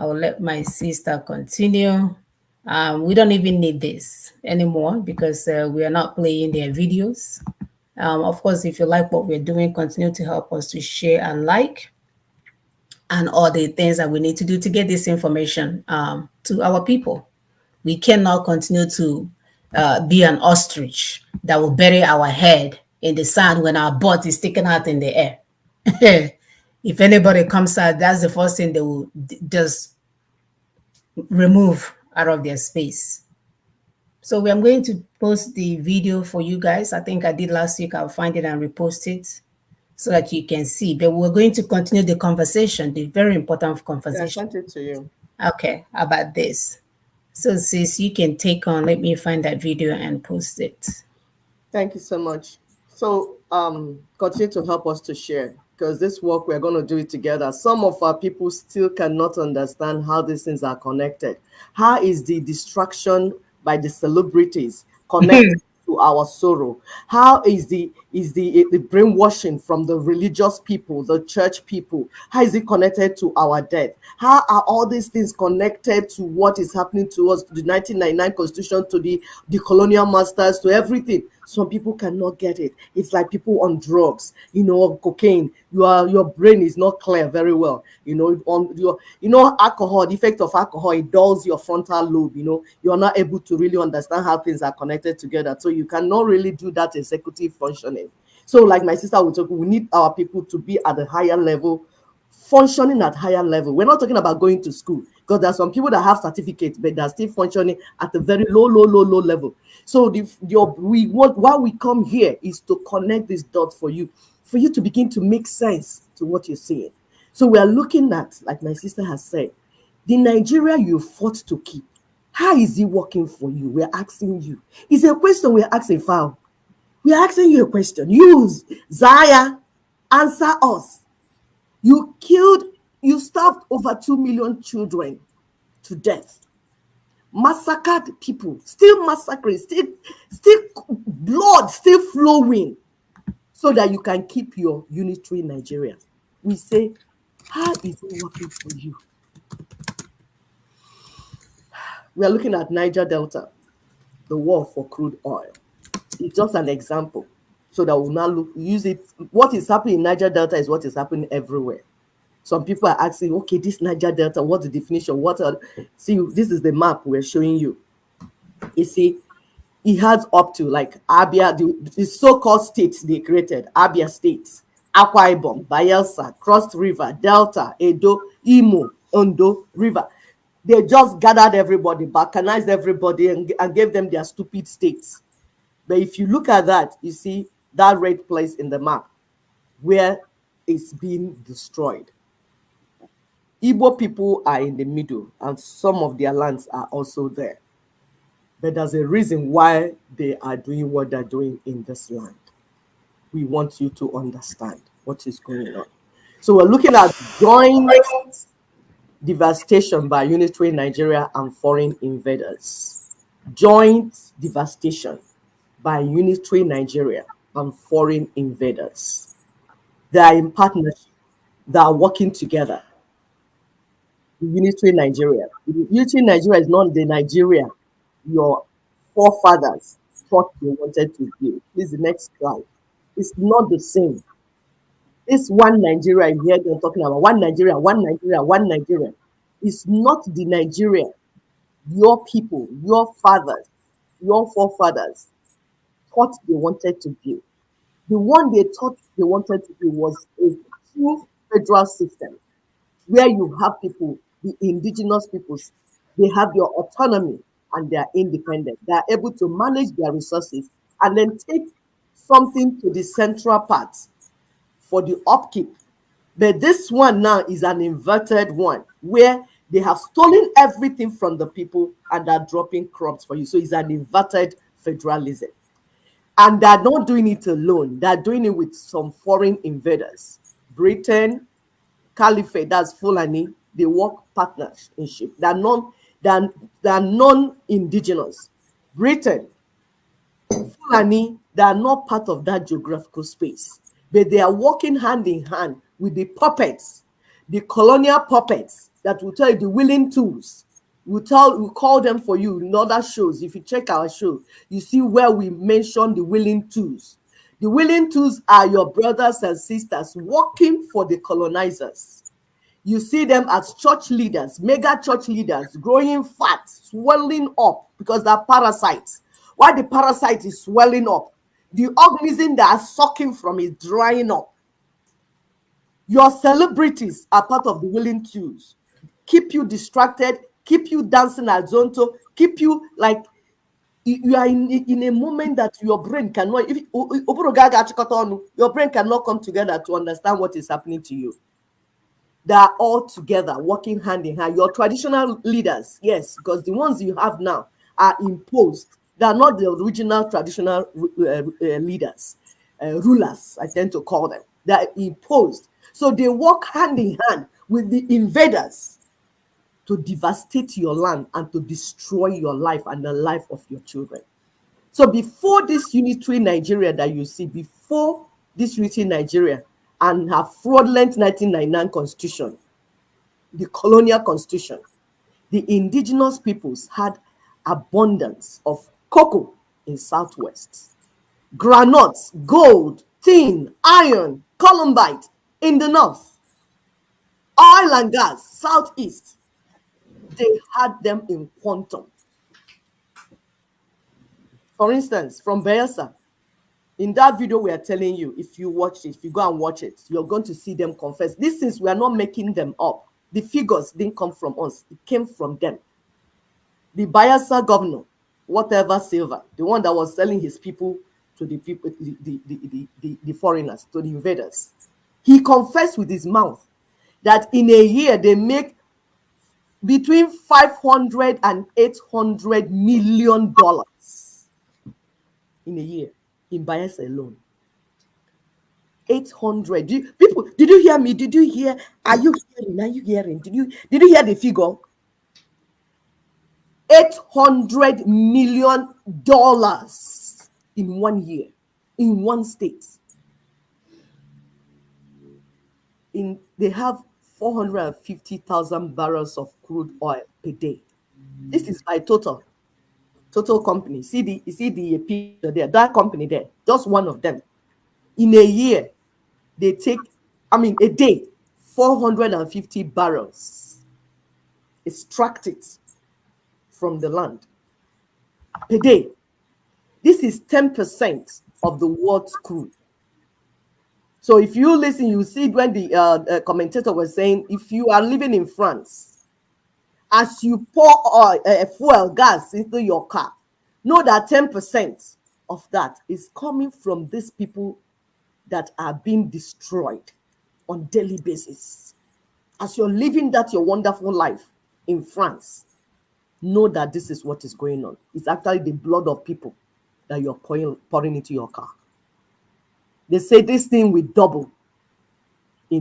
I will let my sister continue. We don't even need this anymore because we are not playing their videos. Of course, if you like what we're doing, continue to help us to share and like and all the things that we need to do to get this information to our people. We cannot continue to be an ostrich that will bury our head in the sand when our butt is sticking out in the air. If anybody comes out, that's the first thing they will just remove out of their space. So I'm going to post the video for you guys. I think I did last week. I'll find it and repost it so that you can see. But we're going to continue the conversation, the very important Yeah, I conversation. sent it to you. Okay, about this. So sis, you can take on, let me find that video and post it. Thank you so much. So continue to help us to share because this work we're going to do it together. Some of our people still cannot understand how these things are connected. How is the distraction by the celebrities connected to our sorrow? How is the brainwashing from the religious people, the church people? How is it connected to our death? How are all these things connected to what is happening to us, to the 1999 Constitution, to the colonial masters, to everything? Some people cannot get it. It's like people on drugs, cocaine. Your brain is not clear very well. Alcohol, the effect of alcohol, it dulls your frontal lobe. You're not able to really understand how things are connected together. So you cannot really do that executive functioning. So, like my sister will talk, we need our people to be at a higher level, functioning at higher level. We're not talking about going to school because there are some people that have certificates, but they're still functioning at a very low level. So why we come here is to connect this dot for you to begin to make sense to what you're saying. So we are looking at, like my sister has said, the Nigeria you fought to keep. How is it working for you? We're asking you. It's a question we're asking, Fao. We're asking you a question. You, Zaya, answer us. You starved over 2 million children to death. Massacred people, still massacring, still blood still flowing, so that you can keep your unitary Nigeria. We say, how is it working for you? We are looking at Niger Delta, the war for crude oil. It's just an example, so that we'll now use it. What is happening in Niger Delta is what is happening everywhere. Some people are asking, okay, this Niger Delta, what's the definition? See, this is the map we're showing you. You see, it has up to like Abia, the so-called states they created, Abia states, Akwa Ibom, Bayelsa, Cross River, Delta, Edo, Imo, Ondo River. They just gathered everybody, balkanized everybody, and gave them their stupid states. But if you look at that, you see that red place in the map where it's being destroyed. Igbo people are in the middle, and some of their lands are also there. But there's a reason why they are doing what they're doing in this land. We want you to understand what is going on. So we're looking at joint devastation by Unitary Nigeria and foreign invaders. Joint devastation by Unitary Nigeria and foreign invaders. They are in partnership. They are working together. Unitary Nigeria. Unitary Nigeria is not the Nigeria your forefathers thought they wanted to build. This is the next slide. It's not the same. This one Nigeria you hear them talking about, one Nigeria, one Nigeria, one Nigeria. It's not the Nigeria your people, your fathers, your forefathers thought they wanted to build. The one they thought they wanted to build was a true federal system where you have people, the indigenous peoples, they have their autonomy and they are independent. They are able to manage their resources and then take something to the central part for the upkeep. But this one now is an inverted one where they have stolen everything from the people and are dropping crops for you. So it's an inverted federalism. And they're not doing it alone. They're doing it with some foreign invaders. Britain, Caliphate, that's Fulani, they work partnership. They're non-indigenous. Britain, Fulani, they are not part of that geographical space, but they are working hand in hand with the puppets, the colonial puppets that will tell you the willing tools. We'll call them for you in other shows. If you check our show, you see where we mention the willing tools. The willing tools are your brothers and sisters working for the colonizers. You see them as church leaders, mega church leaders, growing fat, swelling up because they're parasites. Why the parasite is swelling up? The organism that are sucking from is drying up. Your celebrities are part of the willing tools. Keep you distracted, keep you dancing at Zonto, keep you like you are in a moment that your brain cannot, if your brain cannot come together to understand what is happening to you. They are all together working hand in hand. Your traditional leaders, yes, because the ones you have now are imposed. They are not the original traditional leaders, rulers, I tend to call them. They are imposed. So they work hand in hand with the invaders to devastate your land and to destroy your life and the life of your children. So before this unitary Nigeria that you see, before this unitary Nigeria and her fraudulent 1999 constitution, the colonial constitution, the indigenous peoples had abundance of cocoa in Southwest, granules, gold, tin, iron, columbite in the north, oil and gas, Southeast. They had them in quantum. For instance, from Bayelsa, in that video we are telling you, if you watch it, if you go and watch it, you're going to see them confess. These things, we are not making them up. The figures didn't come from us. It came from them. The Bayelsa governor, whatever Silva, the one that was selling his people to the people, the foreigners, to the invaders, he confessed with his mouth that in a year they make between 500 and 800 million dollars in a year in Bayelsa alone. 800. People, did you hear me? Did you hear? Are you hearing? Are you hearing? Did you hear the figure? $800 million in 1 year, in one state. They have 450,000 barrels of crude oil per day. This is by Total company. You see the picture there, that company there, just one of them. In a year, they take, a day, 450 barrels, extract it from the land per day. This is 10% of the world's crude. So if you listen, you see when the commentator was saying, if you are living in France, as you pour fuel, gas into your car, know that 10% of that is coming from these people that are being destroyed on daily basis. As you're living your wonderful life in France, know that this is what is going on. It's actually the blood of people that you're pouring into your car. They say this thing will double by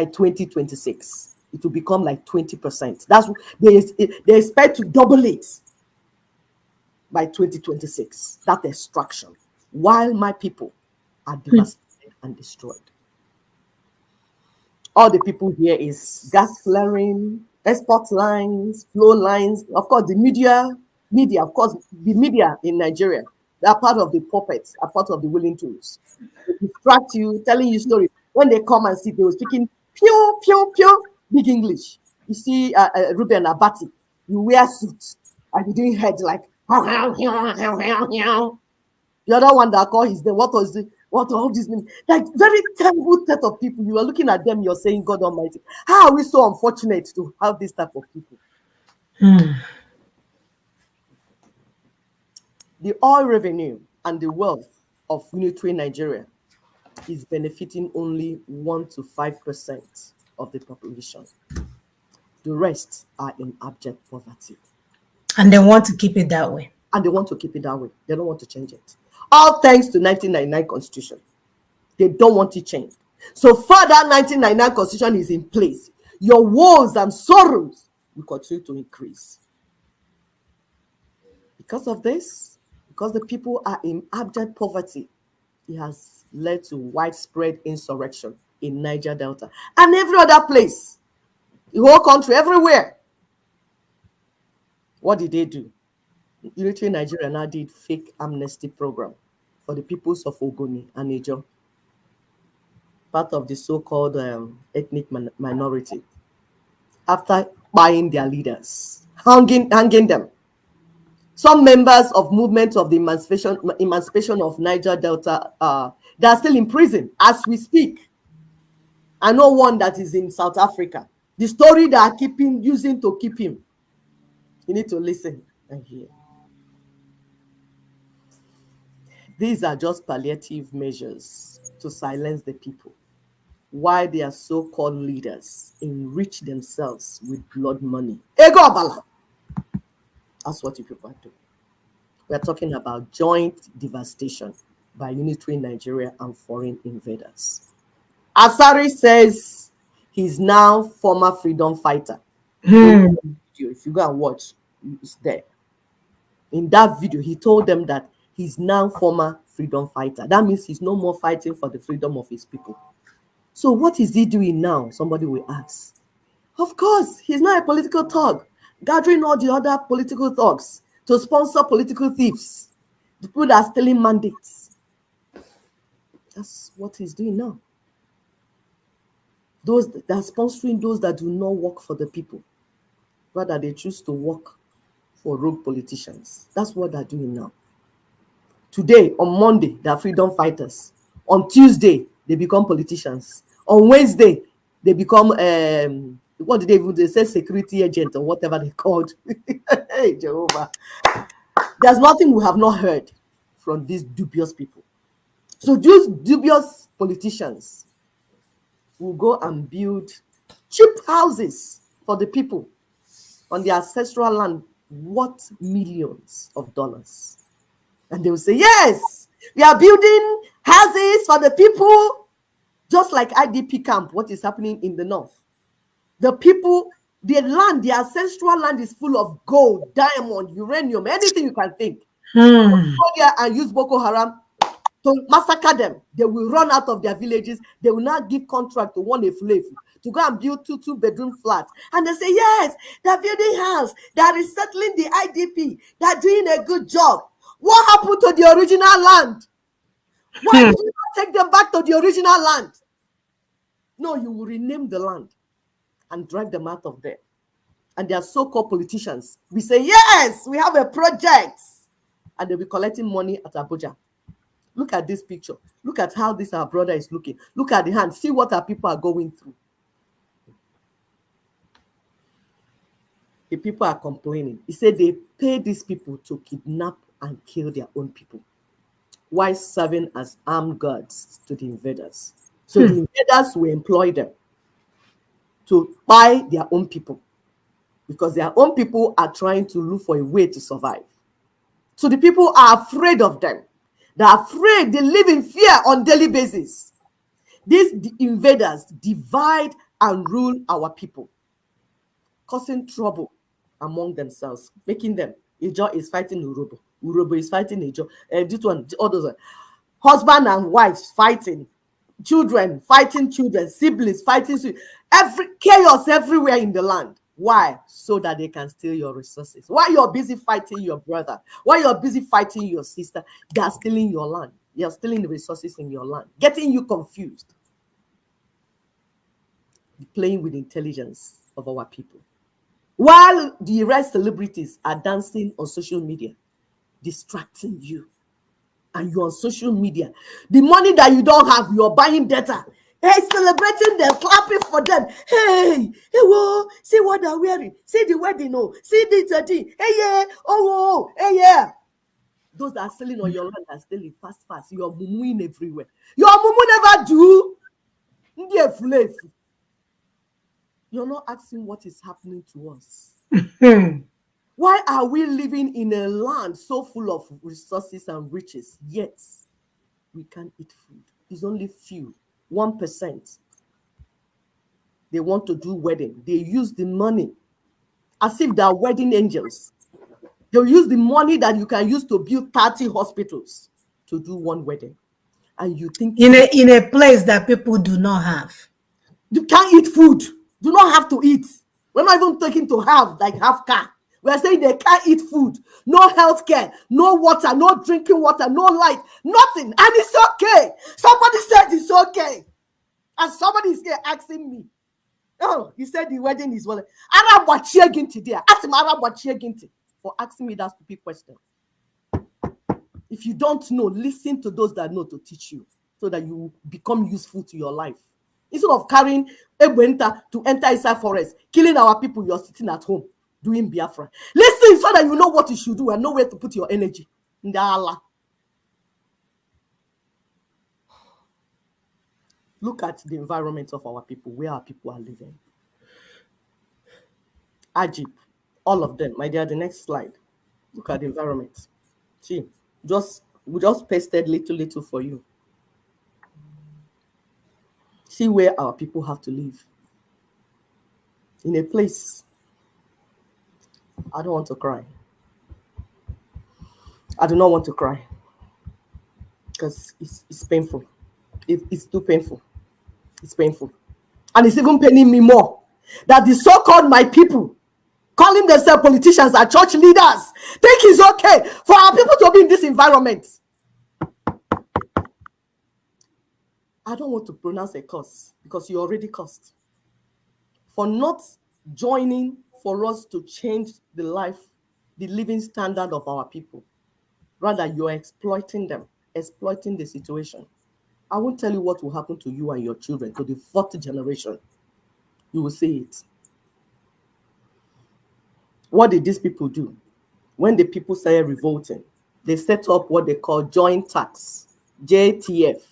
2026. It will become like 20%. That's they expect to double it by 2026. That extraction, while my people are devastated and destroyed. All the people here is gas flaring, export lines, flow lines. Of course, the media, of course, the media in Nigeria, they are part of the puppets, are part of the willing tools. They distract you, telling you stories. When they come and see, they were speaking pure, big English. You see Ruben Abati, you wear suits and you doing head like, the other one that called his name, what all this name? Like very terrible set of people. You are looking at them, you're saying, God Almighty, how are we so unfortunate to have this type of people? The oil revenue and the wealth of unitary Nigeria is benefiting only 1 to 5% of the population. The rest are in abject poverty. And they want to keep it that way. And they want to keep it that way. They don't want to change it. All thanks to 1999 Constitution. They don't want it changed. So far that 1999 Constitution is in place, your woes and sorrows will continue to increase. Because of this, because the people are in abject poverty, it has led to widespread insurrection in Niger Delta and every other place. The whole country, everywhere. What did they do? Unitary Nigeria now did fake amnesty program for the peoples of Ogoni and Ijo, part of the so-called ethnic minority. After buying their leaders, hanging them. Some members of movement of the emancipation of Niger Delta, they are still in prison as we speak. I know one that is in South Africa. The story they are using to keep him. You need to listen and hear. These are just palliative measures to silence the people, while their so-called leaders enrich themselves with blood money. Ego Abala. That's what you people are doing. We are talking about joint devastation by Unitary Nigeria and foreign invaders. Asari says he's now former freedom fighter. If you go and watch, it's there. In that video, he told them that he's now former freedom fighter. That means he's no more fighting for the freedom of his people. So what is he doing now? Somebody will ask. Of course, he's not a political thug, gathering all the other political thugs to sponsor political thieves, the people that are stealing mandates. That's what he's doing now. Those that are sponsoring those that do not work for the people. Rather, they choose to work for rogue politicians. That's what they're doing now. Today, on Monday, they are freedom fighters. On Tuesday, they become politicians. On Wednesday, they become, what did they say, security agent or whatever they called. Hey, Jehovah. There's nothing we have not heard from these dubious people. So these dubious politicians will go and build cheap houses for the people on their ancestral land worth millions of dollars. And they will say, yes, we are building houses for the people, just like IDP camp, what is happening in the north. The people, their land, their ancestral land is full of gold, diamond, uranium, anything you can think. Go there and use Boko Haram to massacre them. They will run out of their villages. They will not give contract to one Efulefu to go and build two-bedroom flats. And they say, yes, they're building house. They're resettling the IDP. They're doing a good job. What happened to the original land? Why did you not take them back to the original land? No, you will rename the land and drive them out of there. And they are so-called politicians. We say, yes, we have a project. And they'll be collecting money at Abuja. Look at this picture. Look at how this our brother is looking. Look at the hand. See what our people are going through. The people are complaining. He said they pay these people to kidnap and kill their own people while serving as armed guards to the invaders. So the invaders will employ them to buy their own people because their own people are trying to look for a way to survive. So the people are afraid of them. They're afraid. They live in fear on daily basis. These invaders divide and rule our people, causing trouble among themselves, making them, Ijo is fighting Urobo, Urobo is fighting Ijo, this one, others, husband and wife fighting, children fighting children, siblings fighting, every chaos everywhere in the land. Why? So that they can steal your resources. While you're busy fighting your brother, while you're busy fighting your sister, they are stealing your land. They are stealing the resources in your land, getting you confused, playing with the intelligence of our people. While the rest celebrities are dancing on social media, distracting you, and you're on social media, the money that you don't have, you're buying data. Hey, celebrating them, clapping for them. Hey, whoa, see what they're wearing. See the wedding, oh, see the thing. Hey, yeah, oh, hey, yeah. Those that are selling on your land are selling fast. You're mumuing everywhere. Your mumu never do. You're not asking what is happening to us. Why are we living in a land so full of resources and riches, yet we can't eat food? It's only few. 1%. They want to do wedding. They use the money as if they are wedding angels. They'll use the money that you can use to build 30 hospitals to do one wedding. And you think in a place that people do not have. you can't eat food. Do not have to eat. We're not even taking to have car. We're saying they can't eat food, no health care, no water, no drinking water, no light, nothing. And it's okay. Somebody said it's okay. And somebody is here asking me, oh, he said the wedding is well. Arab Wachia Ginti there. Ask him Arab Wachia Ginti for asking me that stupid question. If you don't know, listen to those that know to teach you so that you become useful to your life. Instead of carrying Ebwenta to enter inside forest, killing our people, you're sitting at home doing Biafra. Listen so that you know what you should do and know where to put your energy. Ndala. Look at the environment of our people, where our people are living. Ajib, all of them. My dear, the next slide. Look at the environment. See, we just pasted little for you. See where our people have to live. In a place. I don't want to cry. I do not want to cry. Because it's painful. It's too painful. It's painful. And it's even paining me more that the so-called my people, calling themselves politicians and church leaders, think it's okay for our people to be in this environment. I don't want to pronounce a curse because you already cursed. For not joining for us to change the living standard of our people. Rather, you're exploiting them, exploiting the situation. I won't tell you what will happen to you and your children, to the fourth generation. You will see it. What did these people do? When the people started revolting, they set up what they call joint tax, JTF,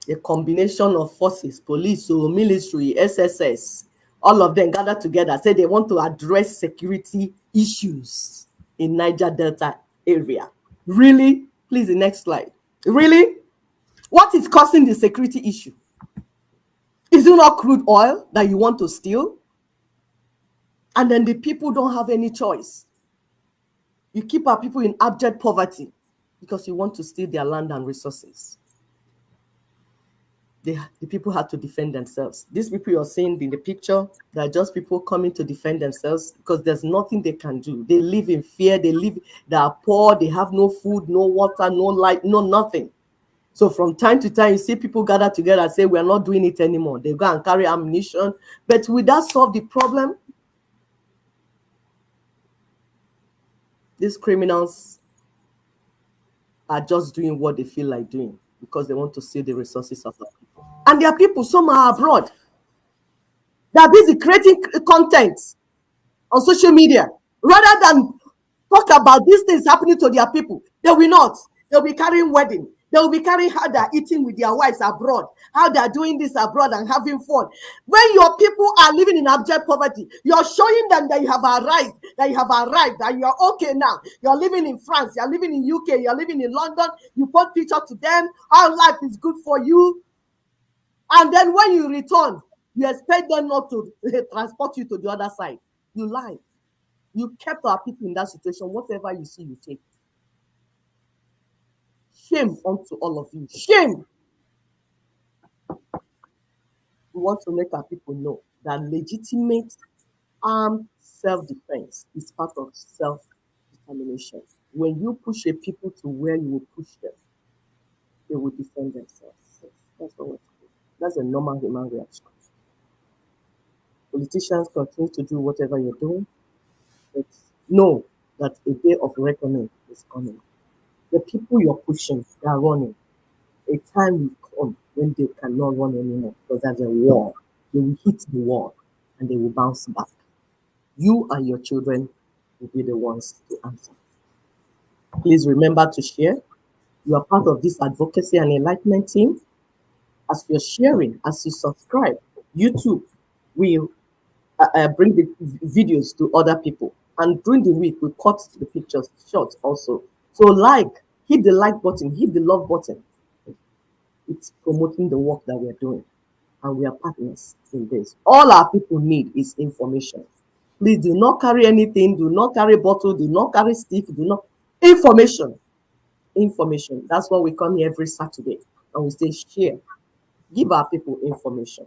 a combination of forces, police, military, SSS, all of them gathered together, say they want to address security issues in Niger Delta area. Really? Please, the next slide. Really? What is causing the security issue? Is it not crude oil that you want to steal? And then the people don't have any choice. You keep our people in abject poverty because you want to steal their land and resources. The people had to defend themselves. These people you're seeing in the picture, they're just people coming to defend themselves because there's nothing they can do. They live in fear. They are poor. They have no food, no water, no light, no nothing. So from time to time, you see people gather together and say, we're not doing it anymore. They go and carry ammunition. But will that solve the problem? These criminals are just doing what they feel like doing because they want to steal the resources of our people. And there are people, some are abroad. They are busy creating content on social media. Rather than talk about these things happening to their people, they will not. They'll be carrying wedding. They will be carrying how they're eating with their wives abroad, how they're doing this abroad and having fun. When your people are living in abject poverty, you're showing them that you have arrived, that you're okay now. You're living in France, you're living in UK, you're living in London. You put picture to them, how life is good for you. And then when you return, you expect them not to transport you to the other side. You lied. You kept our people in that situation. Whatever you see, you take. Shame unto all of you. Shame. We want to make our people know that legitimate armed self-defense is part of self-determination. When you push a people to where you will push them, they will defend themselves. That's what we're doing. That's a normal human reaction. Politicians continue to do whatever you're doing, but know that a day of reckoning is coming. The people you're pushing, they are running. A time will come when they cannot run anymore because there's a war. They will hit the wall and they will bounce back. You and your children will be the ones to answer. Please remember to share. You are part of this advocacy and enlightenment team. As you're sharing, as you subscribe, YouTube will bring the videos to other people. And during the week, we cut the pictures short also. So hit the like button, hit the love button. It's promoting the work that we're doing. And we are partners in this. All our people need is information. Please do not carry anything, do not carry bottle, do not carry stick, information. Information. That's why we come here every Saturday and we say share. Give our people information.